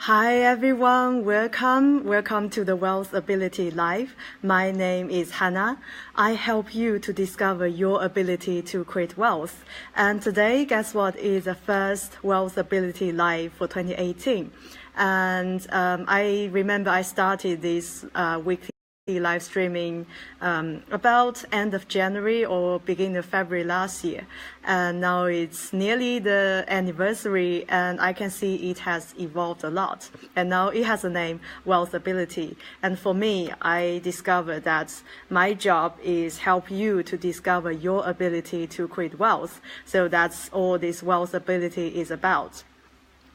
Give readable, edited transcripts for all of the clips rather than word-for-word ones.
Hi everyone, welcome to the WealthAbility Live. My name is Hannah. I help you to discover your ability to create wealth. And today, guess what, is the first WealthAbility Live for 2018. And I remember I started this weekly live streaming about end of January or beginning of February last year, and now it's nearly the anniversary, and I can see it has evolved a lot, and now it has a name, WealthAbility. And for me, I discovered that my job is help you to discover your ability to create wealth. So that's all this WealthAbility is about.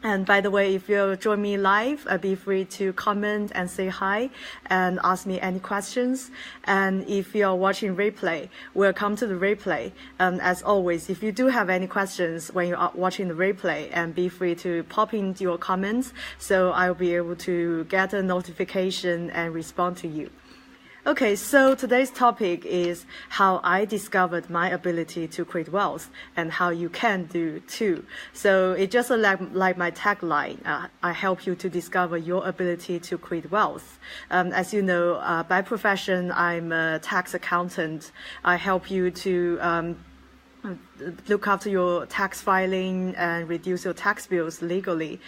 And by the way, if you join me live, be free to comment and say hi and ask me any questions. And if you're watching replay, welcome to the replay. As always, if you do have any questions when you are watching the replay, and be free to pop in your comments, so I'll be able to get a notification and respond to you. Okay, so today's topic is how I discovered my ability to create wealth and how you can do too. So it's just like my tagline, I help you to discover your ability to create wealth. As you know, by profession, I'm a tax accountant. I help you to look after your tax filing and reduce your tax bills legally.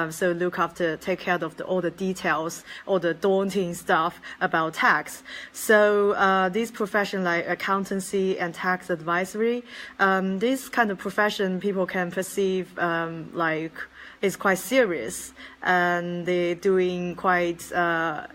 So take care of all the details, all the daunting stuff about tax. So this profession like accountancy and tax advisory, this kind of profession people can perceive like it's quite serious, and they're doing quite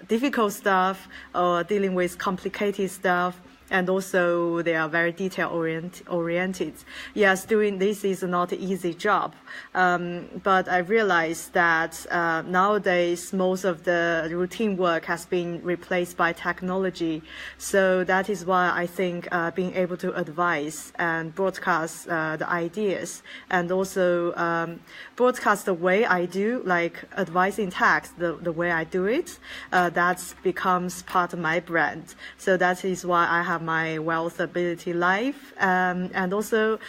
difficult stuff or dealing with complicated stuff. And also, they are very detail-oriented. Yes, doing this is not an easy job. But I realized that nowadays, most of the routine work has been replaced by technology. So that is why I think being able to advise and broadcast the ideas, and also broadcast the way I do, like advising tax, the way I do it, that becomes part of my brand. So that is why I have my WealthAbility Live, and also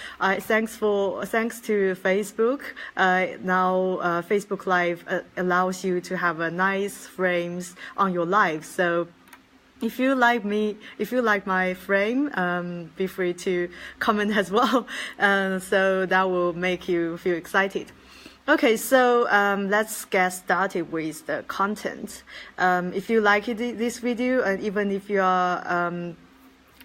thanks to Facebook. Now Facebook Live allows you to have a nice frames on your live. So if you like my frame, be free to comment as well. So that will make you feel excited. Okay, so let's get started with the content. If you like this video, and even if you are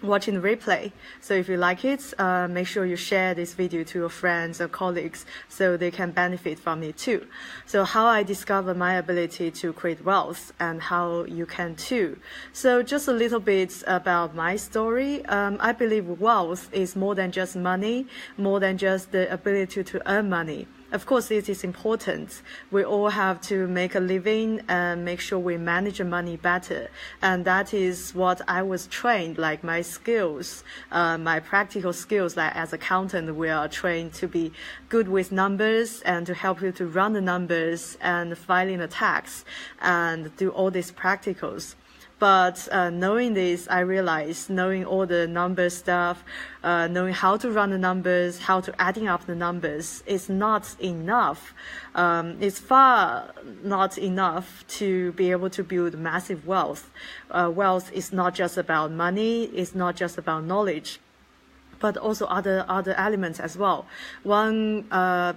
watching the replay, so if you like it, make sure you share this video to your friends or colleagues so they can benefit from it too. So how I discovered my ability to create wealth and how you can too. So just a little bit about my story. I believe wealth is more than just money, more than just the ability to earn money. Of course, it is important. We all have to make a living and make sure we manage money better. And that is what I was trained, like my skills, my practical skills, like as accountant, we are trained to be good with numbers and to help you to run the numbers and filing the tax and do all these practicals. But knowing this, I realized knowing all the number stuff, knowing how to run the numbers, how to adding up the numbers is not enough. It's far not enough to be able to build massive wealth. Wealth is not just about money, it's not just about knowledge, but also other elements as well. One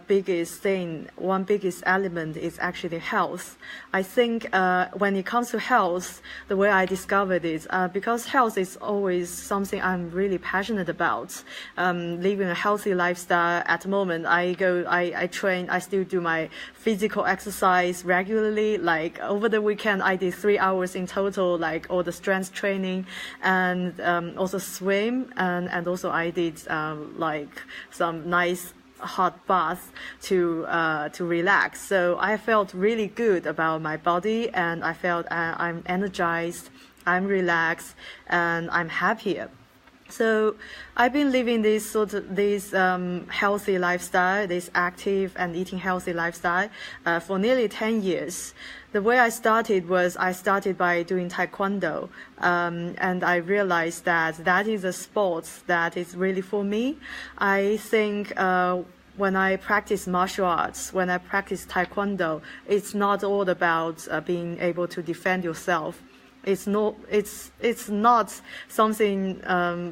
biggest element is actually health. I think when it comes to health, the way I discovered it, because health is always something I'm really passionate about. Living a healthy lifestyle. At the moment, I train, I still do my physical exercise regularly. Like over the weekend, I did 3 hours in total, like all the strength training, and also swim, and also I did like some nice hot bath to relax. So I felt really good about my body, and I felt I'm energized, I'm relaxed, and I'm happier. So I've been living this healthy lifestyle, this active and eating healthy lifestyle for nearly 10 years. The way I started was I started by doing taekwondo, and I realized that is a sport that is really for me. I think when I practice martial arts, when I practice taekwondo, it's not all about being able to defend yourself. It's not something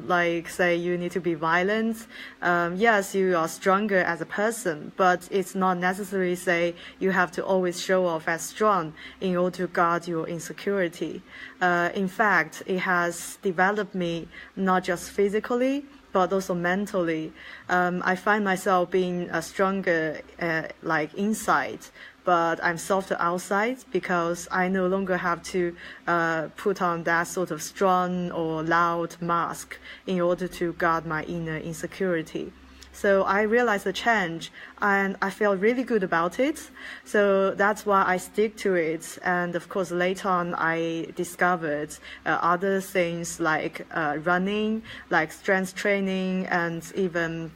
like, say, you need to be violent. Yes, you are stronger as a person, but it's not necessarily say you have to always show off as strong in order to guard your insecurity. In fact, it has developed me not just physically, but also mentally. I find myself being stronger like inside, but I'm softer outside because I no longer have to put on that sort of strong or loud mask in order to guard my inner insecurity. So I realized the change and I felt really good about it. So that's why I stick to it. And of course, later on, I discovered other things like running, like strength training, and even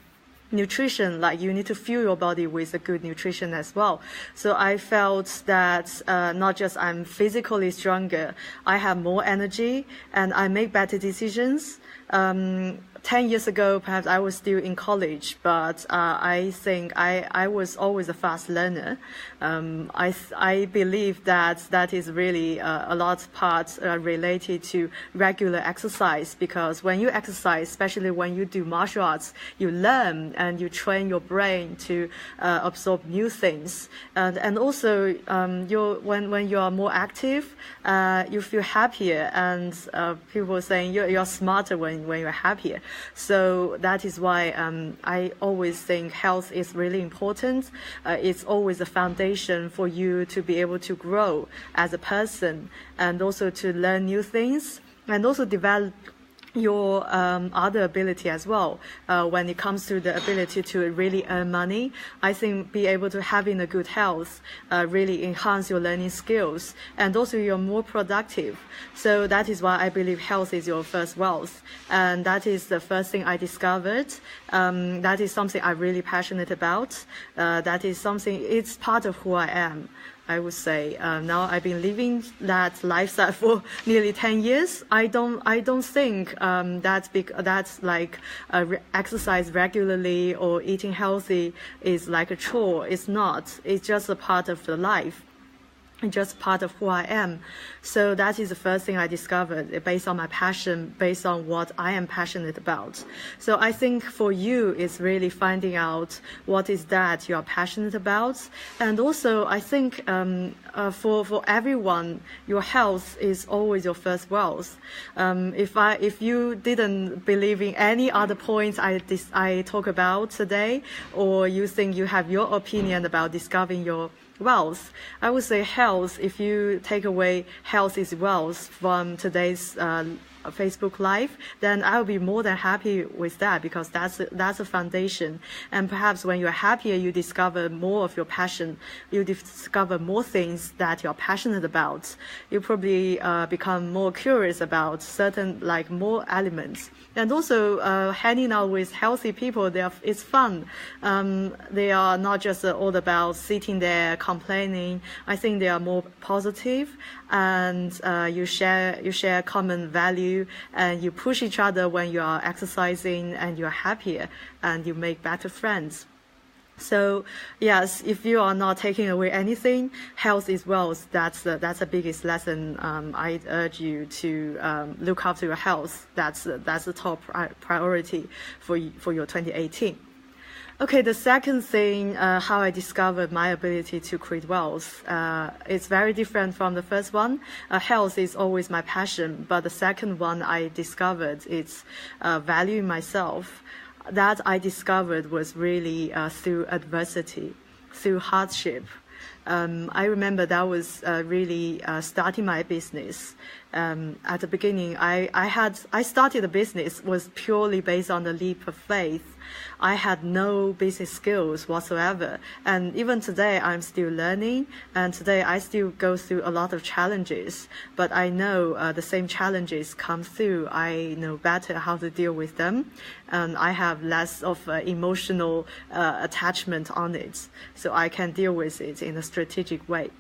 nutrition, like you need to fuel your body with a good nutrition as well. So I felt that not just I'm physically stronger, I have more energy and I make better decisions. 10 years ago, perhaps I was still in college, but I think I was always a fast learner. I believe that is really a lot part related to regular exercise, because when you exercise, especially when you do martial arts, you learn and you train your brain to absorb new things. And also, when you are more active, you feel happier, and people are saying you're smarter when you're happier. So that is why I always think health is really important. It's always a foundation for you to be able to grow as a person, and also to learn new things, and also develop your other ability as well. When it comes to the ability to really earn money, I think be able to having a good health really enhance your learning skills, and also you're more productive. So that is why I believe health is your first wealth, and that is the first thing I discovered. That is something I'm really passionate about. That is something, it's part of who I am, I would say. Now I've been living that lifestyle for nearly 10 years. I don't think that's like exercise regularly or eating healthy is like a chore. It's not. It's just a part of the life. Just part of who I am. So that is the first thing I discovered based on my passion, based on what I am passionate about. So I think for you, it's really finding out what is that you are passionate about. And also, I think for everyone, your health is always your first wealth. If you didn't believe in any other points I talk about today, or you think you have your opinion about discovering your wealth, I would say health, if you take away health is wealth from today's Facebook Live, then I'll be more than happy with that, because that's a foundation. And perhaps when you're happier, you discover more of your passion. You discover more things that you're passionate about. You probably become more curious about certain, like, more elements. And also hanging out with healthy people, it's fun. They are not just all about sitting there complaining. I think they are more positive, and you share common value, and you push each other when you are exercising, and you're happier, and you make better friends. So yes, if you are not taking away anything, health is wealth. That's the biggest lesson. I urge you to look after your health. That's the top priority for your 2018. Okay, the second thing, how I discovered my ability to create wealth, it's very different from the first one. Health is always my passion, but the second one I discovered is valuing myself. That I discovered was really through adversity, through hardship. I remember that was really starting my business. At the beginning, I started the business was purely based on the leap of faith. I had no business skills whatsoever, and even today I'm still learning, and today I still go through a lot of challenges, but I know the same challenges come through. I know better how to deal with them, and I have less of emotional attachment on it, so I can deal with it in a strategic way.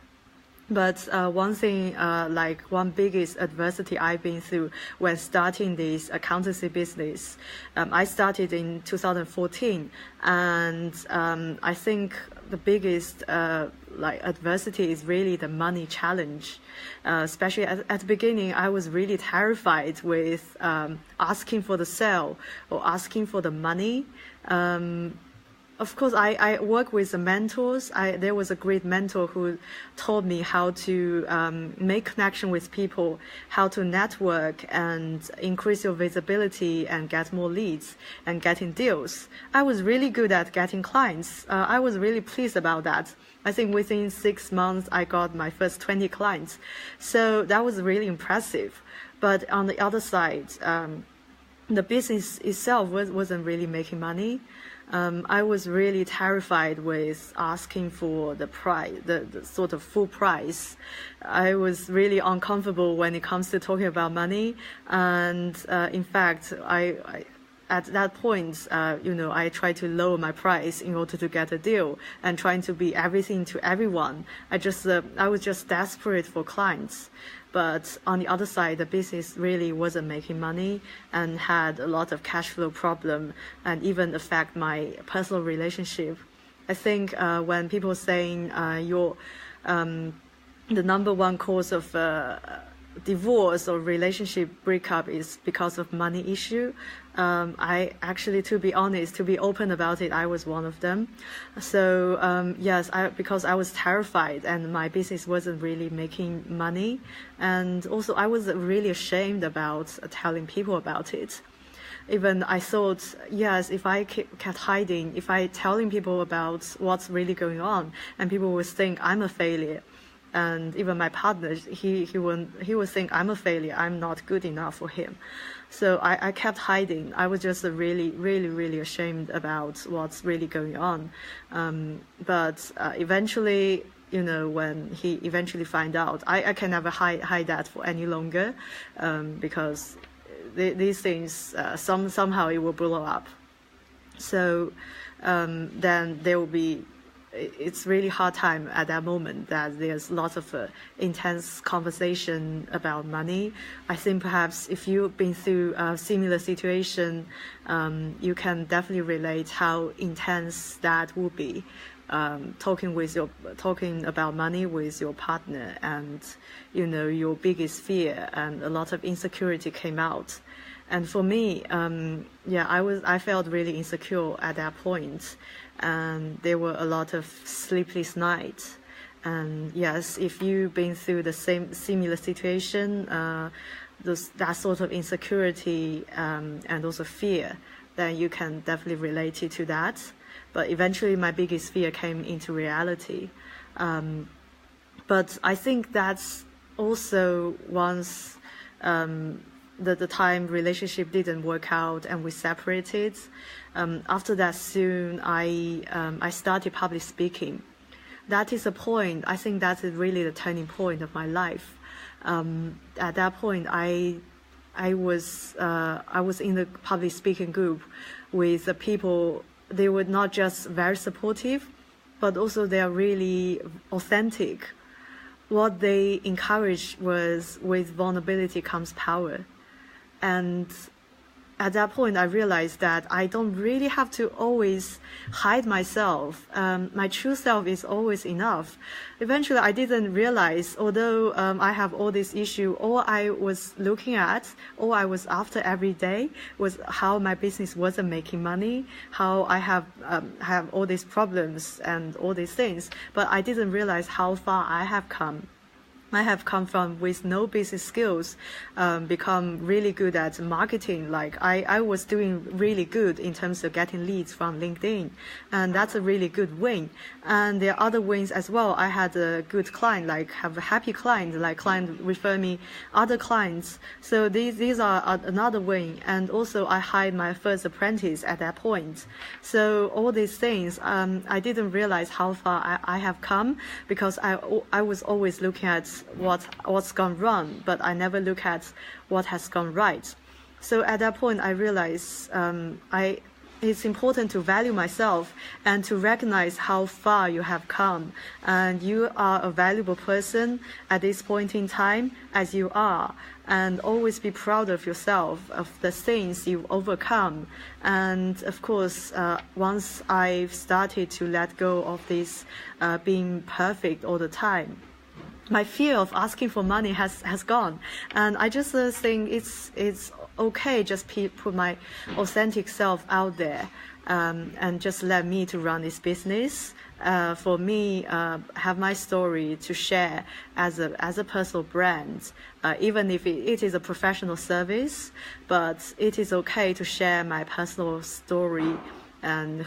But one thing, like one biggest adversity I've been through when starting this accountancy business, I started in 2014, and I think the biggest adversity is really the money challenge. Especially at the beginning, I was really terrified with asking for the sale or asking for the money. Of course, I work with the mentors. There was a great mentor who taught me how to make connection with people, how to network and increase your visibility and get more leads and getting deals. I was really good at getting clients. I was really pleased about that. I think within 6 months, I got my first 20 clients. So that was really impressive. But on the other side, the business itself wasn't really making money. I was really terrified with asking for the price, the sort of full price. I was really uncomfortable when it comes to talking about money. And in fact, I at that point, I tried to lower my price in order to get a deal and trying to be everything to everyone. I was just desperate for clients. But on the other side, the business really wasn't making money and had a lot of cash flow problem and even affect my personal relationship. I think when people are saying the number one cause of divorce or relationship breakup is because of money issue, I actually, to be honest, to be open about it, I was one of them. So yes, because I was terrified and my business wasn't really making money, and also I was really ashamed about telling people about it. Even I thought, yes, if I kept hiding, if I telling people about what's really going on, and people would think I'm a failure. And even my partner, he would think I'm a failure. I'm not good enough for him. So I kept hiding. I was just really, really, really ashamed about what's really going on. But eventually, when he eventually find out, I can never hide that for any longer, because these things somehow it will blow up. So then there will be. It's really hard time at that moment that there's lots of intense conversation about money. I think perhaps if you've been through a similar situation, you can definitely relate how intense that would be. Talking about money with your partner, and your biggest fear and a lot of insecurity came out. And for me, I felt really insecure at that point. And there were a lot of sleepless nights. And yes, if you've been through the similar situation, that sort of insecurity and also fear, then you can definitely relate it to that. But eventually my biggest fear came into reality. But I think that's also once the time relationship didn't work out and we separated. After that, soon I started public speaking. That is a point. I think that is really the turning point of my life. At that point, I was in the public speaking group with the people. They were not just very supportive, but also they are really authentic. What they encouraged was, with vulnerability comes power. And at that point, I realized that I don't really have to always hide myself. My true self is always enough. Eventually, I didn't realize, although I have all this issue, all I was looking at, all I was after every day was how my business wasn't making money, how I have all these problems and all these things. But I didn't realize how far I have come. I have come from with no business skills, become really good at marketing. Like I was doing really good in terms of getting leads from LinkedIn, and that's a really good win. And there are other wins as well. I had a good client, like have a happy client, like client refer me other clients. So these are another win. And also I hired my first apprentice at that point. So all these things, I didn't realize how far I have come, because I was always looking at what's gone wrong, but I never look at what has gone right. So at that point, I realized it's important to value myself and to recognize how far you have come. And you are a valuable person at this point in time as you are. And always be proud of yourself, of the things you've overcome. And of course, once I've started to let go of this being perfect all the time, my fear of asking for money has gone. And I just think it's okay, just put my authentic self out there, and just let me to run this business. For me, have my story to share as a personal brand, even if it is a professional service, but it is okay to share my personal story. And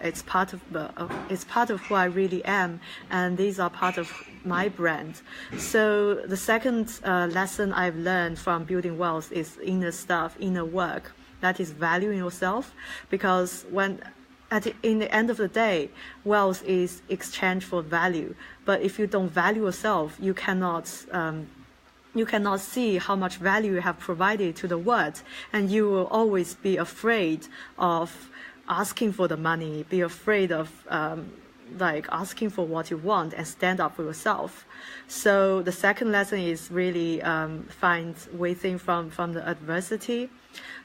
it's part of who I really am, and these are part of my brand. So the second lesson I've learned from building wealth is inner stuff, inner work. That is valuing yourself, because in the end of the day, wealth is exchange for value. But if you don't value yourself, you cannot see how much value you have provided to the world, and you will always be afraid of asking for the money, be afraid of asking for what you want, and stand up for yourself. So the second lesson is really find within from the adversity.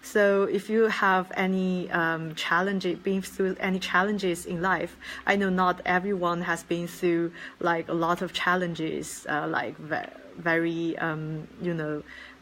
So if you have any been through any challenges in life, I know not everyone has been through like a lot of challenges, very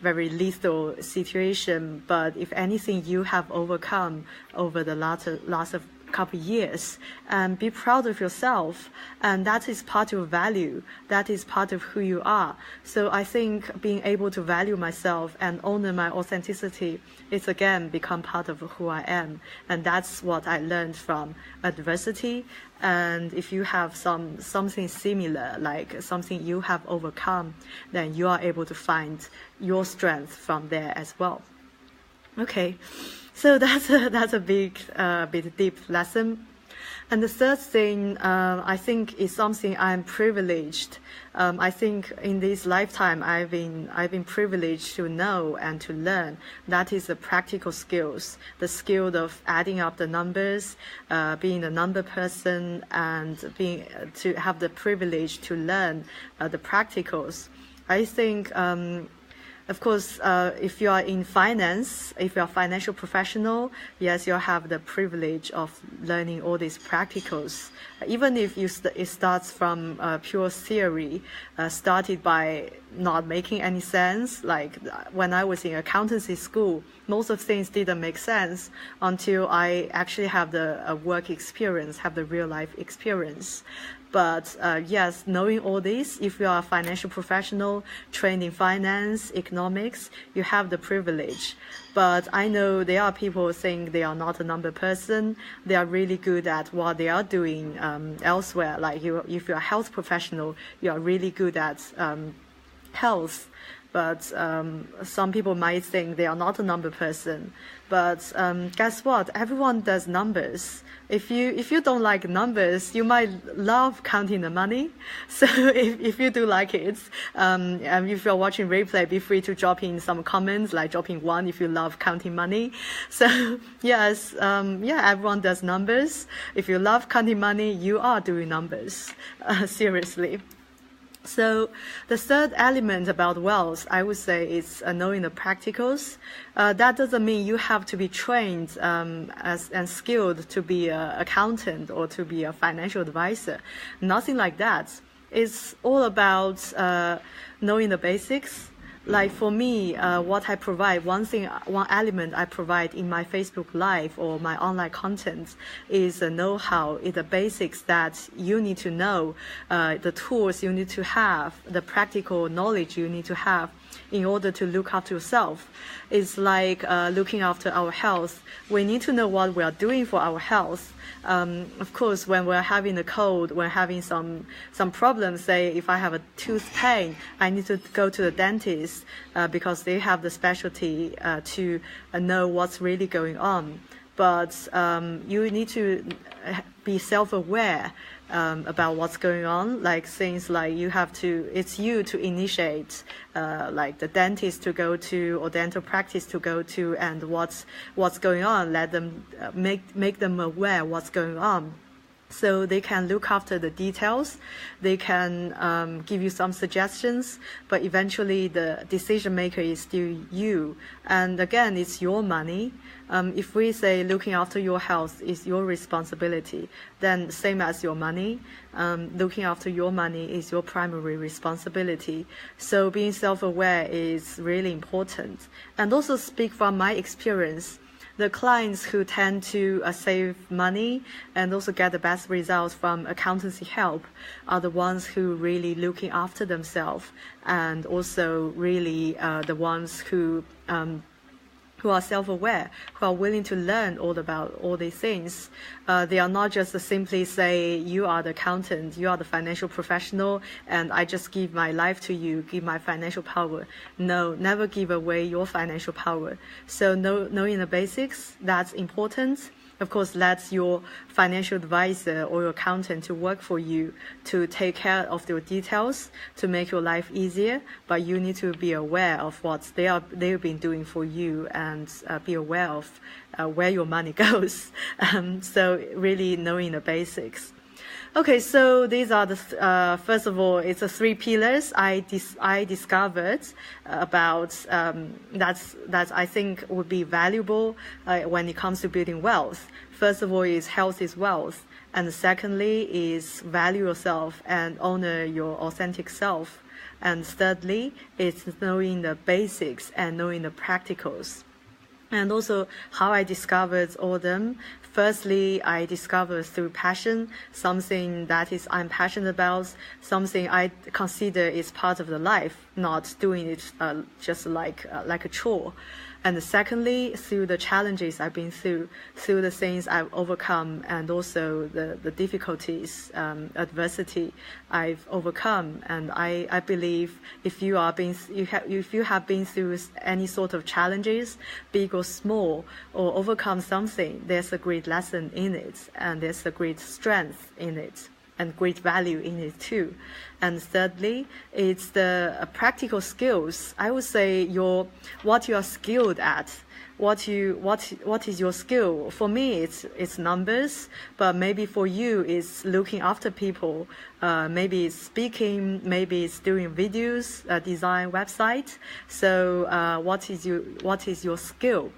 very lethal situation. But if anything, you have overcome over the last of couple years, and be proud of yourself, and that is part of value, that is part of who you are. So I think being able to value myself and honor my authenticity is again become part of who I am, and that's what I learned from adversity. And if you have something similar, like something you have overcome, then you are able to find your strength from there as well. Okay, so that's a big, bit deep lesson. And the third thing, I think, is something I'm privileged. I think in this lifetime, I've been privileged to know and to learn. That is the practical skills, the skill of adding up the numbers, being a number person, and to have the privilege to learn the practicals. I think. Of course, if you are in finance, if you are a financial professional, yes, you'll have the privilege of learning all these practicals. Even if it starts from pure theory, started by not making any sense. Like when I was in accountancy school, most of things didn't make sense until I actually have the work experience, have the real life experience. But yes, knowing all this, if you are a financial professional trained in finance, economics, you have the privilege. But I know there are people who think they are not a number person. They are really good at what they are doing elsewhere. Like if you're a health professional, you are really good at health. But some people might think they are not a number person. But guess what? Everyone does numbers. If you don't like numbers, you might love counting the money. So if you do like it, and if you're watching replay, be free to drop in some comments, like dropping 1 if you love counting money. So yes, everyone does numbers. If you love counting money, you are doing numbers. Seriously. So the third element about wealth, I would say, is knowing the practicals. That doesn't mean you have to be trained and skilled to be an accountant or to be a financial advisor. Nothing like that. It's all about knowing the basics. Like for me, what I provide, one element I provide in my Facebook Live or my online content is the know-how, is the basics that you need to know, the tools you need to have, the practical knowledge you need to have in order to look after yourself. It's like looking after our health. We need to know what we are doing for our health. Of course, when we're having a cold, when having some problems, say if I have a tooth pain, I need to go to the dentist because they have the specialty to know what's really going on. But you need to be self-aware about what's going on, like things like it's you to initiate, like the dentist to go to or dental practice to go to, and what's going on. Let them make them aware what's going on, so they can look after the details. They can give you some suggestions, but eventually the decision maker is still you. And again, it's your money. If we say looking after your health is your responsibility, then same as your money, looking after your money is your primary responsibility. So being self-aware is really important. And also speak from my experience. The clients who tend to save money and also get the best results from accountancy help are the ones who really looking after themselves, and also really the ones who are self-aware, who are willing to learn all about all these things. They are not just simply say, you are the accountant, you are the financial professional, and I just give my life to you, give my financial power. No, never give away your financial power. So knowing the basics, that's important. Of course, let your financial advisor or your accountant to work for you, to take care of your details, to make your life easier. But you need to be aware of what they've been doing for you, and be aware of where your money goes. So really knowing the basics. Okay, so these are the first of all, it's the 3 pillars I discovered about that I think would be valuable when it comes to building wealth. First of all is health is wealth, and secondly is value yourself and honor your authentic self, and thirdly it's knowing the basics and knowing the practicals. And also how I discovered all them. Firstly, I discovered through passion, something that I'm passionate about, something I consider is part of the life, not doing it just like a chore. And secondly, through the challenges I've been through the things I've overcome, and also the difficulties, adversity I've overcome. And I believe if you have been through any sort of challenges, big or small, or overcome something, there's a great lesson in it, and there's a great strength in it, and great value in it too. And thirdly, it's the practical skills. I would say what you are skilled at. What is your skill? For me, it's numbers, but maybe for you, it's looking after people. Maybe it's speaking. Maybe it's doing videos, design website. So what is your skill?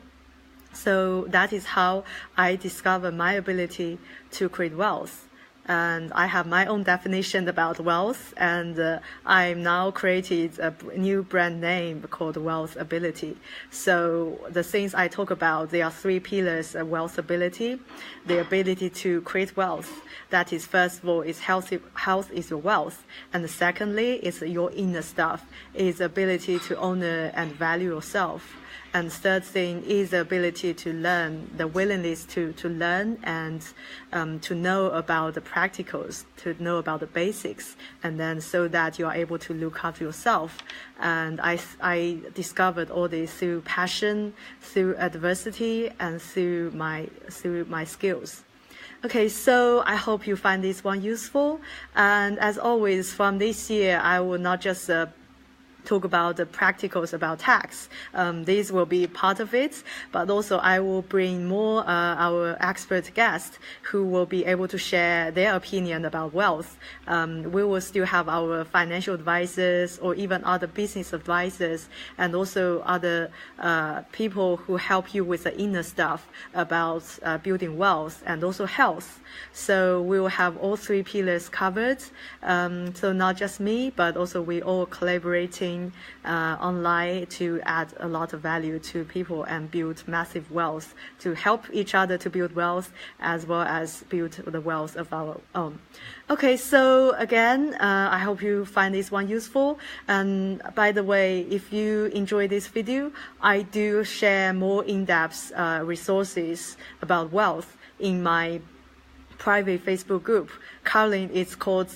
So that is how I discover my ability to create wealth. And I have my own definition about wealth, and I'm now created a new brand name called WealthAbility. So the things I talk about, there are 3 pillars of WealthAbility. The ability to create wealth. That is, first of all, is health is your wealth. And secondly, is your inner stuff, is ability to honor and value yourself. And third thing is the ability to learn, the willingness to learn, and to know about the practicals, to know about the basics, and then so that you are able to look after yourself. And I discovered all this through passion, through adversity, and through my skills. Okay, so I hope you find this one useful. And as always, from this year, I will not just talk about the practicals about tax. These will be part of it, but also I will bring more our expert guests who will be able to share their opinion about wealth. We will still have our financial advisors or even other business advisors, and also other people who help you with the inner stuff about building wealth and also health. So we will have all 3 pillars covered. So not just me, but also we all collaborating online to add a lot of value to people and build massive wealth, to help each other to build wealth as well as build the wealth of our own. Okay, so again, I hope you find this one useful. And by the way, if you enjoy this video, I do share more in-depth resources about wealth in my private Facebook group currently it's called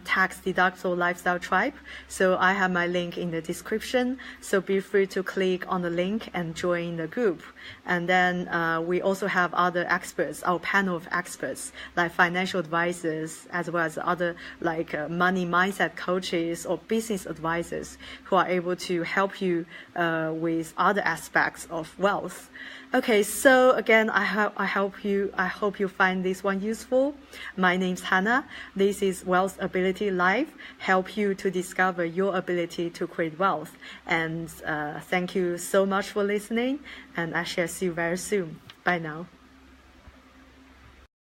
Tax Deductible Lifestyle Tribe. So I have my link in the description. So be free to click on the link and join the group. And then we also have other experts, our panel of experts, like financial advisors, as well as other like money mindset coaches or business advisors who are able to help you with other aspects of wealth. Okay, so again, I hope you find this one useful. My name's Hannah. This is WealthAbility Live, help you to discover your ability to create wealth. And thank you so much for listening, and I shall see you very soon. Bye now.